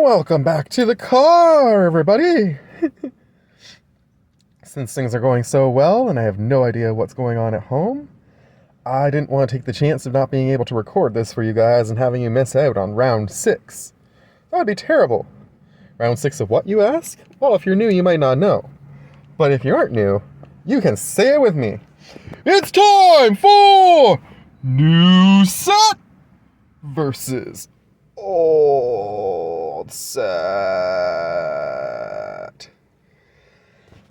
Welcome back to the car, everybody! Since things are going so well and I have no idea what's going on at home, I didn't want to take the chance of not being able to record this for you guys and having you miss out on round 6. That would be terrible. Round 6 of what, you ask? Well, if you're new, you might not know. But if you aren't new, you can say it with me. It's time for New Set versus Old Set.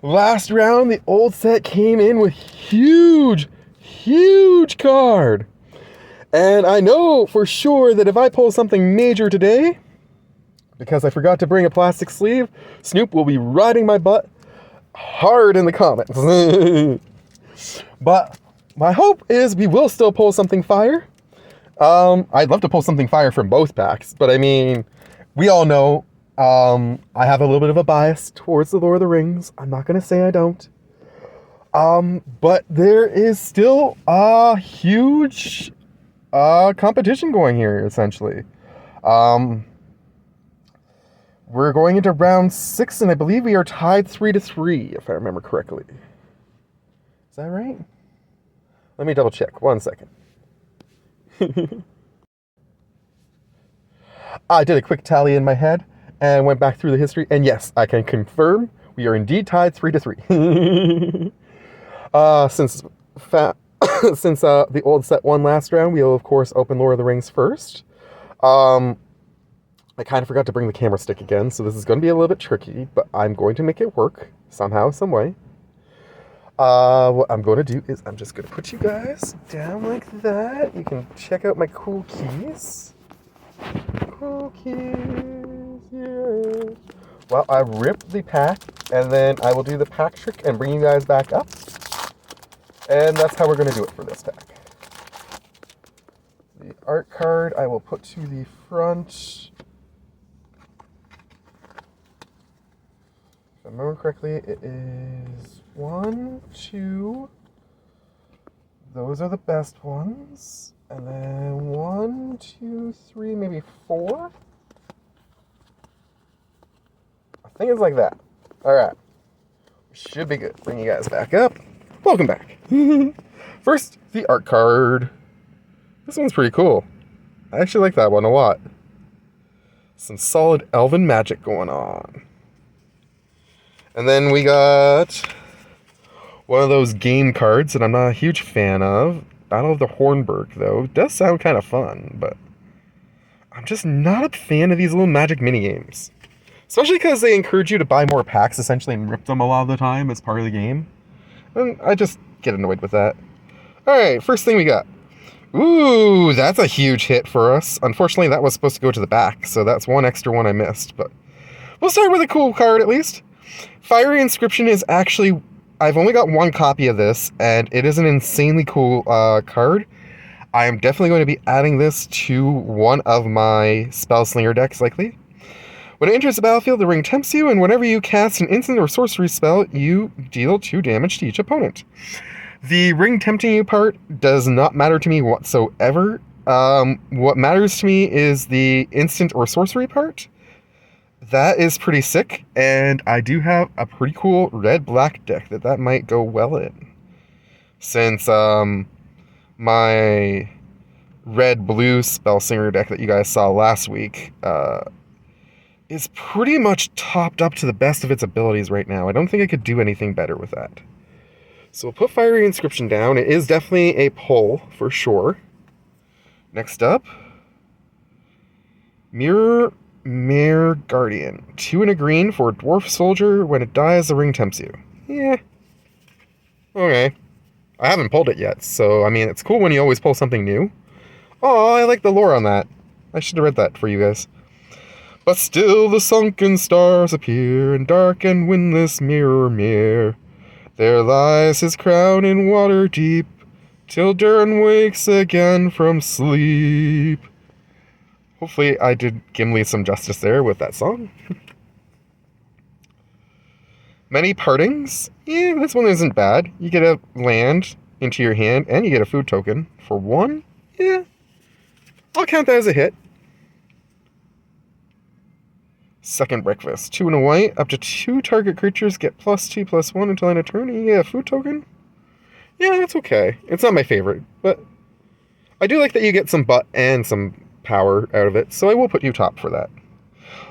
Last round, the Old Set came in with huge card. And I know for sure that if I pull something major today, because I forgot to bring a plastic sleeve, Snoop will be riding my butt hard in the comments. But my hope is we will still pull something fire. I'd love to pull something fire from both packs, but I mean, we all know I have a little bit of a bias towards the Lord of the Rings. I'm not going to say I don't. But there is still a huge competition going here, essentially. We're going into round 6, and I believe we are tied 3-3, if I remember correctly. Is that right? Let me double check. 1 second. I did a quick tally in my head and went back through the history, and yes, I can confirm we are indeed tied 3-3. Since the Old Set won last round, we'll of course open Lord of the Rings first. I kind of forgot to bring the camera stick again, so this is going to be a little bit tricky, but I'm going to make it work somehow, some way. What I'm going to do is I'm just going to put you guys down like that. You can check out my cool keys. Cool keys, yeah. Well, I rip the pack, and then I will do the pack trick and bring you guys back up. And that's how we're going to do it for this pack. The art card I will put to the front. If I remember correctly, it is 1, 2. Those are the best ones. And then 1, 2, 3, maybe 4. I think it's like that. Alright. Should be good. Bring you guys back up. Welcome back. First, the art card. This one's pretty cool. I actually like that one a lot. Some solid elven magic going on. And then we got one of those game cards that I'm not a huge fan of. Battle of the Hornburg, though. It does sound kind of fun, but I'm just not a fan of these little magic minigames. Especially because they encourage you to buy more packs, essentially, and rip them a lot of the time as part of the game. And I just get annoyed with that. Alright, first thing we got. Ooh, that's a huge hit for us. Unfortunately, that was supposed to go to the back, so that's one extra one I missed, but we'll start with a cool card at least. Fiery Inscription is actually... I've only got one copy of this, and it is an insanely cool card. I am definitely going to be adding this to one of my Spellslinger decks, likely. When it enters the battlefield, the ring tempts you, and whenever you cast an instant or sorcery spell, you deal 2 damage to each opponent. The ring tempting you part does not matter to me whatsoever. What matters to me is the instant or sorcery part. That is pretty sick, and I do have a pretty cool red-black deck that might go well in. Since my red-blue Spellslinger deck that you guys saw last week is pretty much topped up to the best of its abilities right now. I don't think I could do anything better with that. So we'll put Fiery Inscription down. It is definitely a pull, for sure. Next up, Mare Guardian. 2 and a green for a dwarf soldier. When it dies, the ring tempts you. Yeah. Okay. I haven't pulled it yet, so, I mean, it's cool when you always pull something new. Oh, I like the lore on that. I should have read that for you guys. But still the sunken stars appear in dark and windless Mirror. There lies his crown in water deep, till Durin wakes again from sleep. Hopefully I did Gimli some justice there with that song. Many Partings. Yeah, this one isn't bad. You get a land into your hand, and you get a food token for 1. Yeah, I'll count that as a hit. Second breakfast. 2 and a white. Up to 2 target creatures get +2/+1 until end of turn. And you get a food token. Yeah, that's okay. It's not my favorite, but I do like that you get some butt and some power out of it, so I will put you top for that.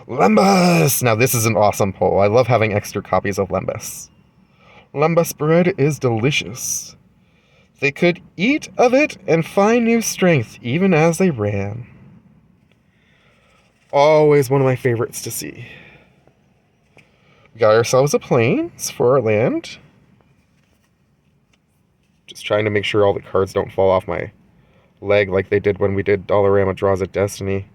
Lembas! Now this is an awesome pull. I love having extra copies of Lembas. Lembas bread is delicious. They could eat of it and find new strength even as they ran. Always one of my favorites to see. We got ourselves a plains for our land. Just trying to make sure all the cards don't fall off my leg like they did when we did Dollarama Draws at Destiny.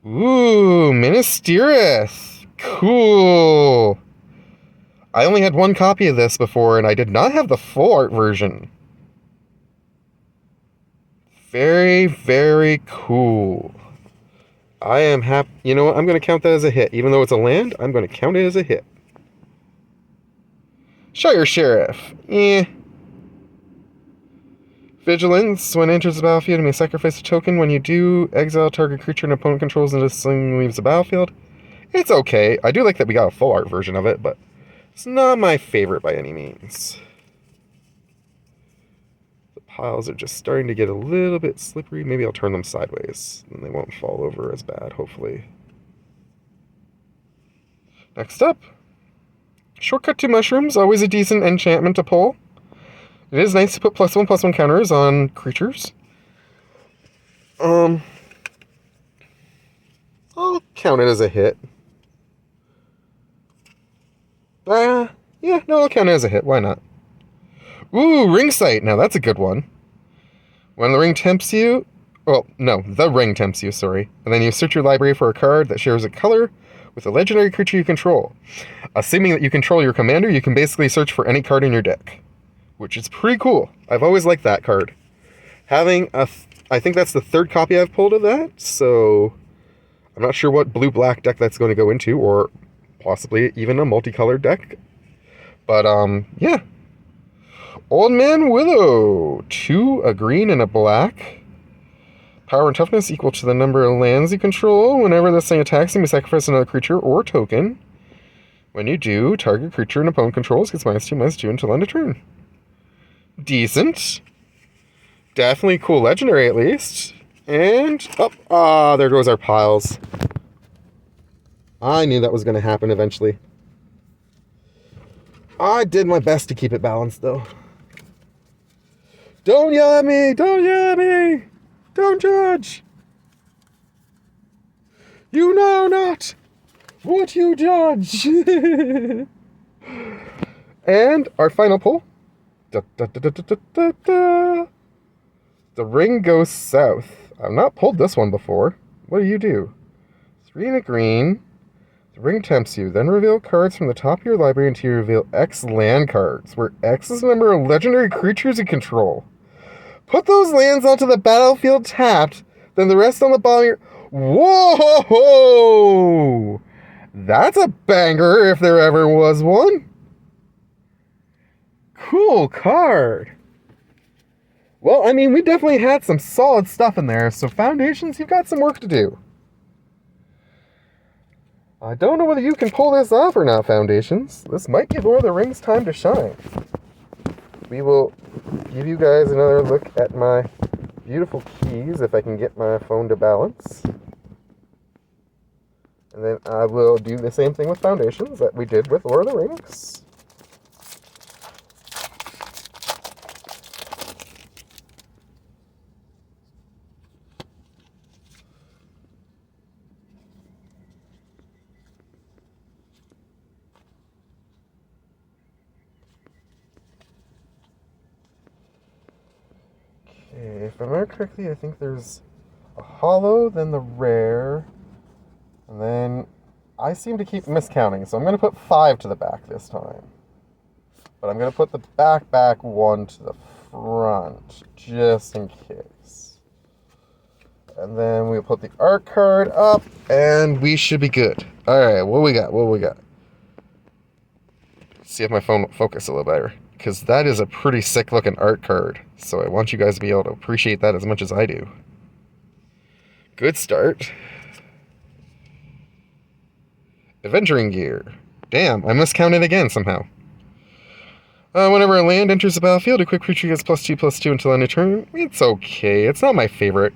Ooh, Minas Tirith. Cool. I only had one copy of this before, and I did not have the full art version. Very, very cool. I am happy. You know what? I'm going to count that as a hit. Even though it's a land, I'm going to count it as a hit. Shire Sheriff. Vigilance. When it enters the battlefield, you may sacrifice a token. When you do, exile target creature an opponent controls until this thing leaves the battlefield. It's okay. I do like that we got a full art version of it, but it's not my favorite by any means. The piles are just starting to get a little bit slippery. Maybe I'll turn them sideways, and they won't fall over as bad, hopefully. Next up, Shortcut to Mushrooms. Always a decent enchantment to pull. It is nice to put +1/+1 counters on creatures. I'll count it as a hit. Yeah, no, I'll count it as a hit. Why not? Ooh, Ring Sight. Now, that's a good one. When the ring tempts you... Well, no, the ring tempts you, sorry. And then you search your library for a card that shares a color with a legendary creature you control. Assuming that you control your commander, you can basically search for any card in your deck, which is pretty cool. I've always liked that card. Having I think that's the third copy I've pulled of that, so I'm not sure what blue-black deck that's going to go into, or possibly even a multicolored deck. But, yeah. Old Man Willow. 2, a green and a black. Power and toughness equal to the number of lands you control. Whenever this thing attacks, you may sacrifice another creature or token. When you do, target creature an opponent controls gets -2/-2 until end of turn. Decent. Definitely cool legendary, at least. And, there goes our piles. I knew that was going to happen eventually. I did my best to keep it balanced, though. Don't yell at me! Don't yell at me! Don't judge! You know not what you judge! And our final pull. Da, da, da, da, da, da, da. The ring goes south. I've not pulled this one before. What do? 3 and a green. The ring tempts you. Then reveal cards from the top of your library until you reveal X land cards, where X is the number of legendary creatures you control. Put those lands onto the battlefield tapped, then the rest on the bottom of your... Whoa! That's a banger if there ever was one. Cool card. Well, I mean, we definitely had some solid stuff in there, so Foundations, you've got some work to do. I don't know whether you can pull this off or not, Foundations. This might be Lord of the Rings time to shine. We will give you guys another look at my beautiful keys, if I can get my phone to balance. And then I will do the same thing with Foundations that we did with Lord of the Rings. Okay, if I remember correctly, I think there's a hollow, then the rare, and then I seem to keep miscounting, so I'm going to put 5 to the back this time. But I'm going to put the back 1 to the front, just in case. And then we'll put the art card up, and we should be good. Alright, what we got? See if my phone will focus a little better, because that is a pretty sick looking art card, so I want you guys to be able to appreciate that as much as I do. Good start. Adventuring Gear. Damn, I miscounted again somehow. Whenever a land enters the battlefield, a quick creature gets +2/+2 until end of turn. It's okay. It's not my favorite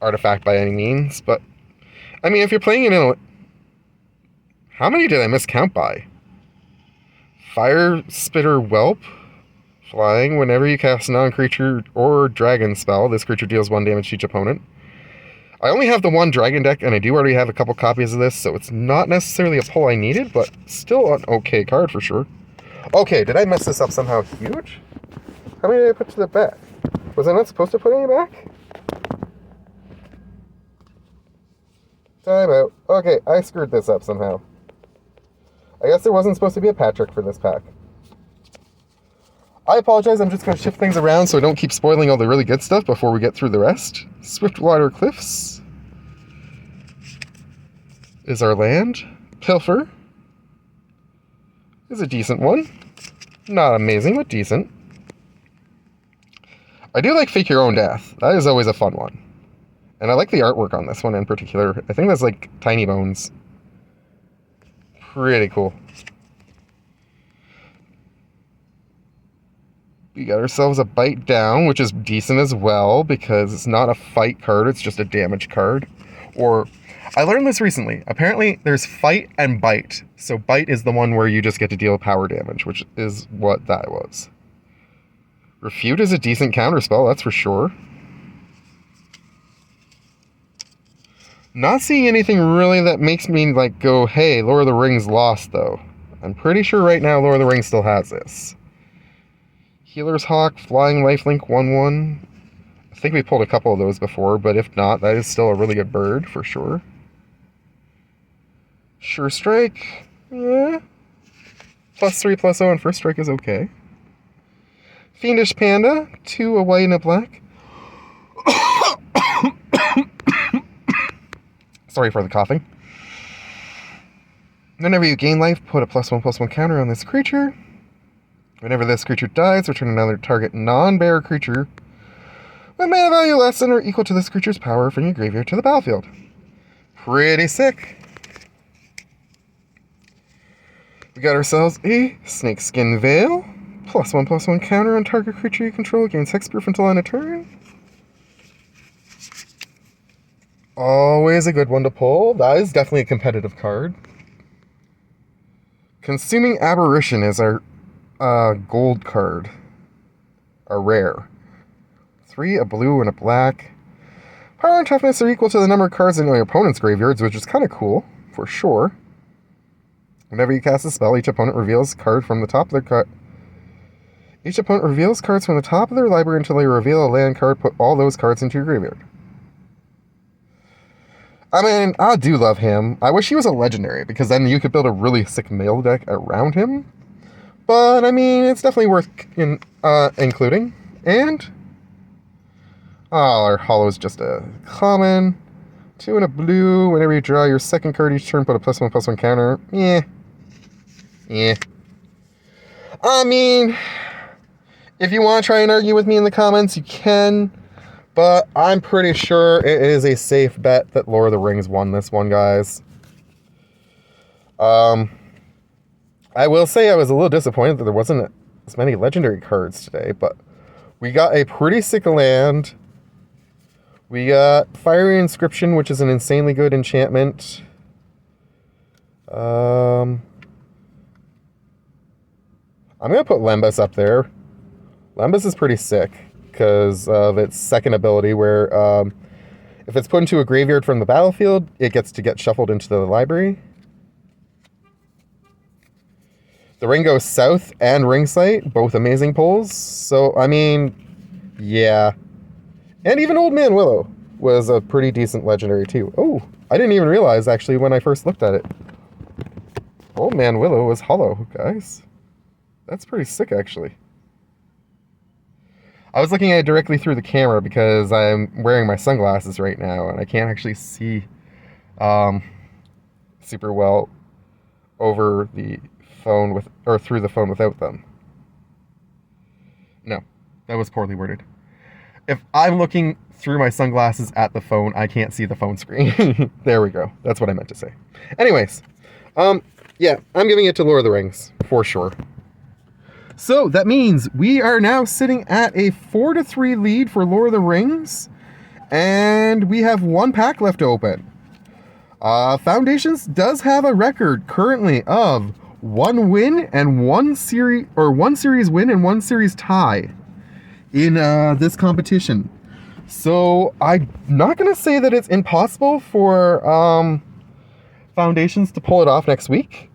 artifact by any means, but I mean, if you're playing it in a... How many did I miscount by? Fire Spitter Whelp. Flying. Whenever you cast a non-creature or dragon spell, this creature deals 1 damage to each opponent. I only have the 1 dragon deck, and I do already have a couple copies of this, so it's not necessarily a pull I needed, but still an okay card for sure. Okay, did I mess this up somehow huge? How many did I put to the back? Was I not supposed to put any back? Time out. Okay, I screwed this up somehow. I guess there wasn't supposed to be a Patrick for this pack. I apologize, I'm just going to shift things around so I don't keep spoiling all the really good stuff before we get through the rest. Swiftwater Cliffs is our land. Pilfer is a decent one. Not amazing, but decent. I do like Fake Your Own Death. That is always a fun one. And I like the artwork on this one in particular. I think that's like Tiny Bones. Pretty cool. We got ourselves a Bite Down, which is decent as well, because it's not a fight card, it's just a damage card. Or, I learned this recently. Apparently, there's Fight and Bite. So Bite is the one where you just get to deal power damage, which is what that was. Refute is a decent counterspell, that's for sure. Not seeing anything really that makes me, like, go, hey, Lord of the Rings lost, though. I'm pretty sure right now Lord of the Rings still has this. Healer's Hawk, Flying Lifelink 1/1. I think we pulled a couple of those before, but if not, that is still a really good bird, for sure. Sure Strike, yeah. +3/+0 on First Strike is okay. Fiendish Panda, 2 a white and a black. Sorry for the coughing. Whenever you gain life, put a +1/+1 counter on this creature. Whenever this creature dies, return another target non-bearer creature with mana value less than or equal to this creature's power from your graveyard to the battlefield. Pretty sick. We got ourselves a Snakeskin Veil. +1/+1 counter on target creature you control, gains hexproof until end of turn. Always a good one to pull. That is definitely a competitive card. Consuming Aberration is our gold card. A rare. 3, a blue, and a black. Power and toughness are equal to the number of cards in your opponent's graveyards, which is kind of cool, for sure. Whenever you cast a spell, each opponent reveals a card from the top of their cut. Each opponent reveals cards from the top of their library until they reveal a land card. Put all those cards into your graveyard. I mean, I do love him. I wish he was a legendary, because then you could build a really sick mail deck around him. But, I mean, it's definitely worth including. And... our hollow is just a common. 2 and a blue. Whenever you draw your second card each turn, put a +1/+1 counter. Yeah. I mean, if you want to try and argue with me in the comments, you can. But I'm pretty sure it is a safe bet that Lord of the Rings won this one, guys. I will say I was a little disappointed that there wasn't as many legendary cards today, but we got a pretty sick land. We got Fiery Inscription, which is an insanely good enchantment. I'm going to put Lembas up there. Lembas is pretty sick because of its second ability where if it's put into a graveyard from the battlefield, it gets to get shuffled into the library. The Ring Goes South and Ring Sight, both amazing pulls. So, I mean, yeah. And even Old Man Willow was a pretty decent legendary too. Oh, I didn't even realize actually when I first looked at it. Old Man Willow was hollow, guys. That's pretty sick actually. I was looking at it directly through the camera because I'm wearing my sunglasses right now and I can't actually see super well over the phone with, or through the phone without them. No, that was poorly worded. If I'm looking through my sunglasses at the phone, I can't see the phone screen. There we go. That's what I meant to say. Anyways, yeah, I'm giving it to Lord of the Rings for sure. So that means we are now sitting at a 4-3 lead for Lord of the Rings, and we have one pack left to open. Foundations does have a record currently of 1 win and 1 series, or 1 series win and 1 series tie in this competition. So I'm not gonna say that it's impossible for Foundations to pull it off next week.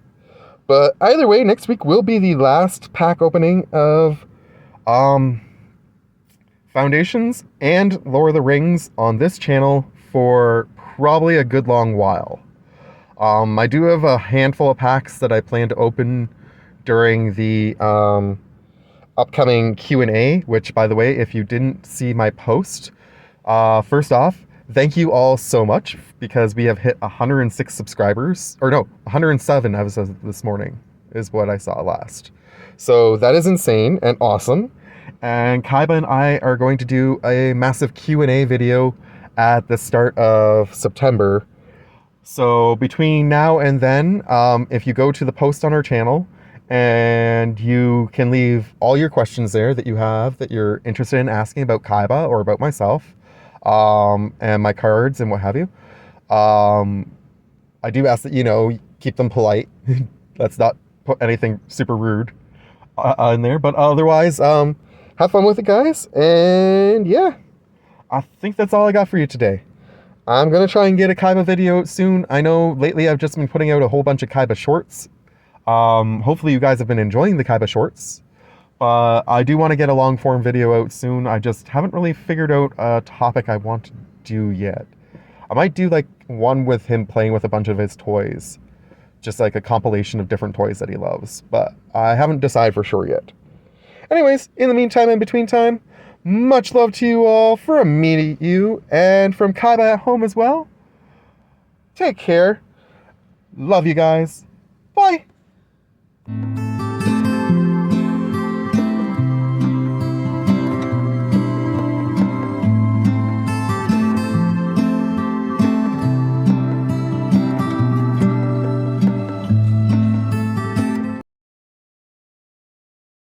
But either way, next week will be the last pack opening of Foundations and Lord of the Rings on this channel for probably a good long while. I do have a handful of packs that I plan to open during the upcoming Q&A, which, by the way, if you didn't see my post, first off, thank you all so much, because we have hit 106 subscribers. Or no, 107 as of this morning is what I saw last. So that is insane and awesome. And Kaiba and I are going to do a massive Q&A video at the start of September. So between now and then, if you go to the post on our channel, and you can leave all your questions there that you have, that you're interested in asking about Kaiba or about myself, and my cards and what have you. I do ask that, you know, keep them polite. Let's not put anything super rude in there. But otherwise, have fun with it, guys. And yeah, I think that's all I got for you today. I'm going to try and get a Kaiba video soon. I know lately I've just been putting out a whole bunch of Kaiba shorts. Hopefully you guys have been enjoying the Kaiba shorts. But I do want to get a long form video out soon. I just haven't really figured out a topic I want to do yet. I might do like one with him playing with a bunch of his toys. Just like a compilation of different toys that he loves. But I haven't decided for sure yet. Anyways, in the meantime and between time, much love to you all from me to you, and from Kaiba at home as well. Take care. Love you guys. Bye.